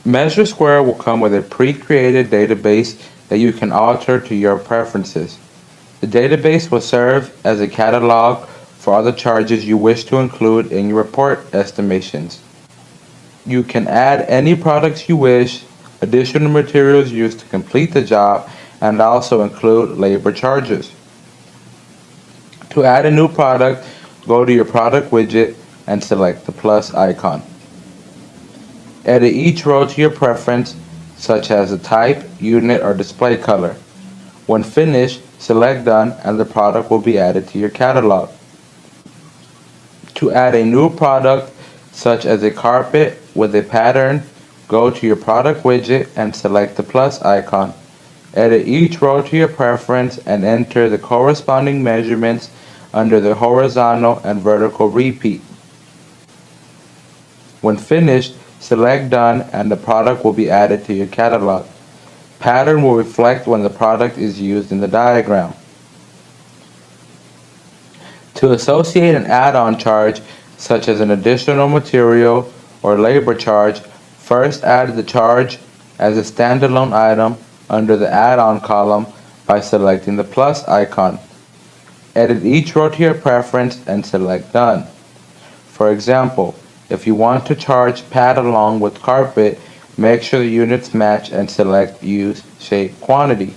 MeasureSquare will come with a pre-created database that you can alter to your preferences. The database will serve as a catalog for all the charges you wish to include in your report estimations. You can add any products you wish, additional materials used to complete the job, and also include labor charges. To add a new product, go to your product widget and select the plus icon. Edit each row to your preference, such as the type, unit, or display color. When finished, select Done and the product will be added to your catalog. To add a new product, such as a carpet with a pattern, go to your product widget and select the plus icon. Edit each row to your preference and enter the corresponding measurements under the horizontal and vertical repeat. When finished, select Done and the product will be added to your catalog. Pattern will reflect when the product is used in the diagram. To associate an add-on charge, such as an additional material or labor charge, first add the charge as a standalone item under the add-on column by selecting the plus icon. Edit each row to your preference and select Done. For example, if you want to charge pad along with carpet, make sure the units match and select Use Shape Quantity.